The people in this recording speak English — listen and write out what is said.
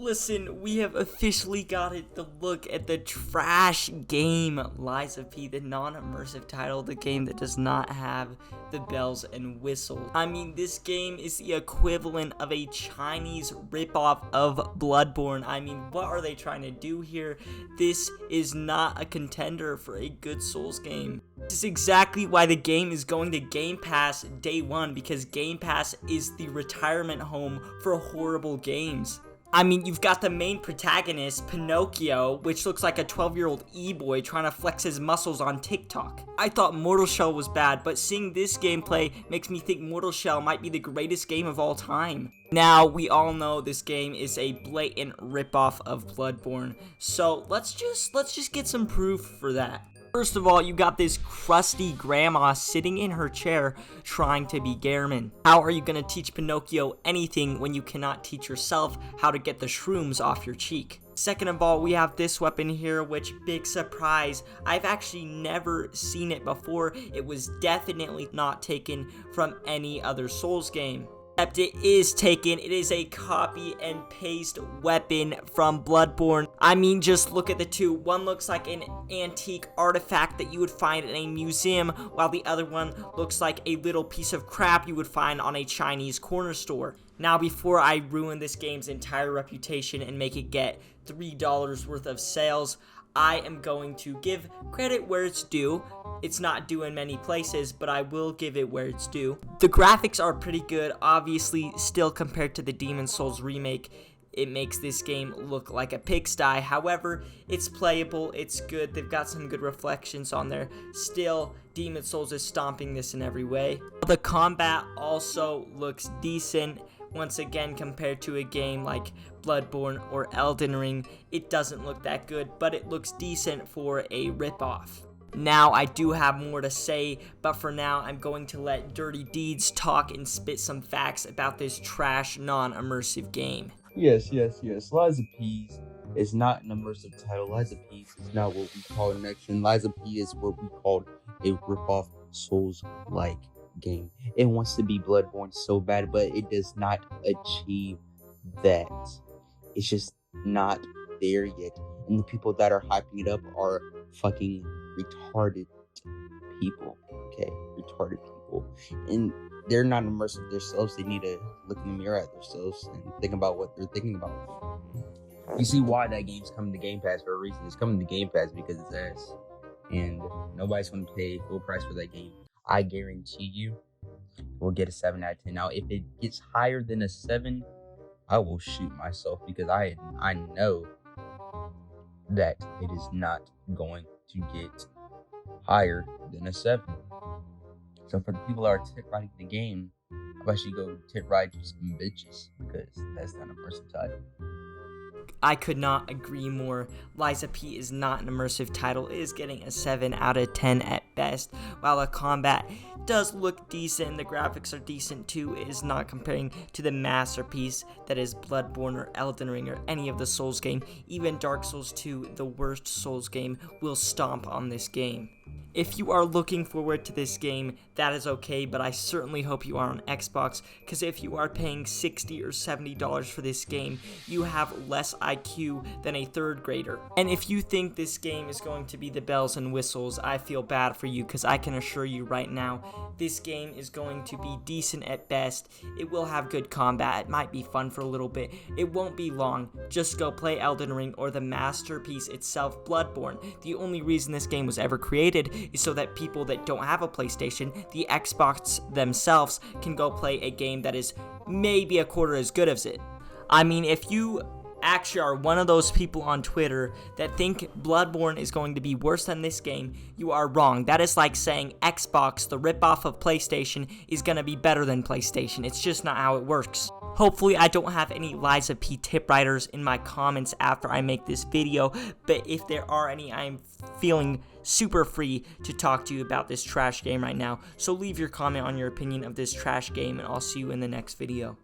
Listen, we have officially got the look at the trash game Lies of P, the non-immersive title, the game that does not have the bells and whistles. I mean, this game is the equivalent of a Chinese ripoff of Bloodborne. I mean, what are they trying to do here? This is not a contender for a good Souls game. This is exactly why the game is going to Game Pass day one, because Game Pass is the retirement home for horrible games. I mean, you've got the main protagonist, Pinocchio, which looks like a 12-year-old e-boy trying to flex his muscles on TikTok. I thought Mortal Shell was bad, but seeing this gameplay makes me think Mortal Shell might be the greatest game of all time. Now, we all know this game is a blatant ripoff of Bloodborne, so let's just get some proof for that. First of all, you got this crusty grandma sitting in her chair trying to be Gehrman. How are you going to teach Pinocchio anything when you cannot teach yourself how to get the shrooms off your cheek? Second of all, we have this weapon here, which, big surprise, I've actually never seen it before. It was definitely not taken from any other Souls game. Except it is taken. It is a copy and paste weapon from Bloodborne. I mean, just look at the two. One looks like an antique artifact that you would find in a museum, while the other one looks like a little piece of crap you would find on a Chinese corner store. Now, before I ruin this game's entire reputation and make it get $3 worth of sales, I am going to give credit where it's due. It's not due in many places, but I will give it where it's due. The graphics are pretty good, obviously. Still, compared to the Demon's Souls remake, it makes this game look like a pigsty. However, it's playable, it's good, they've got some good reflections on there. Still, Demon's Souls is stomping this in every way. The combat also looks decent. Once again, compared to a game like Bloodborne or Elden Ring, it doesn't look that good, but it looks decent for a ripoff. Now, I do have more to say, but for now, I'm going to let Dirty Deeds talk and spit some facts about this trash, non-immersive game. Yes. Lies of P is not an immersive title. Lies of P is not what we call an action. Lies of P is what we called a ripoff Souls-like game. It wants to be Bloodborne so bad, but it does not achieve that. It's just not there yet. And the people that are hyping it up are fucking retarded people. Okay, retarded people. And they're not immersive themselves. They need to look in the mirror at themselves and think about what they're thinking about. You see why that game's coming to Game Pass for a reason. It's coming to Game Pass because it's ass. And nobody's going to pay full price for that game. I guarantee you we'll get a 7 out of 10. Now, if it gets higher than a 7, I will shoot myself, because I know that it is not going to get higher than a 7. So for the people that are tip riding the game, how about you go tip ride to some bitches, because that's not a immersive title. I could not agree more. Lies of P is not an immersive title. It is getting a 7 out of 10 at best. While the combat does look decent, the graphics are decent too, it is not comparing to the masterpiece that is Bloodborne or Elden Ring or any of the Souls game. Even Dark Souls 2, the worst Souls game, will stomp on this game. If you are looking forward to this game, that is okay, but I certainly hope you are on Xbox, because if you are paying $60 or $70 for this game, you have less IQ than a third grader. And if you think this game is going to be the bells and whistles, I feel bad for you, because I can assure you right now, this game is going to be decent at best. It will have good combat, it might be fun for a little bit, it won't be long. Just go play Elden Ring or the masterpiece itself, Bloodborne. The only reason this game was ever created is so that people that don't have a PlayStation, the Xbox themselves, can go play a game that is maybe a quarter as good as it. I mean, if you actually are one of those people on Twitter that think Bloodborne is going to be worse than this game, you are wrong. That is like saying Xbox, the ripoff of PlayStation, is going to be better than PlayStation. It's just not how it works. Hopefully I don't have any Lies of P tip writers in my comments after I make this video, but if there are any, I'm feeling super free to talk to you about this trash game right now. So leave your comment on your opinion of this trash game, and I'll see you in the next video.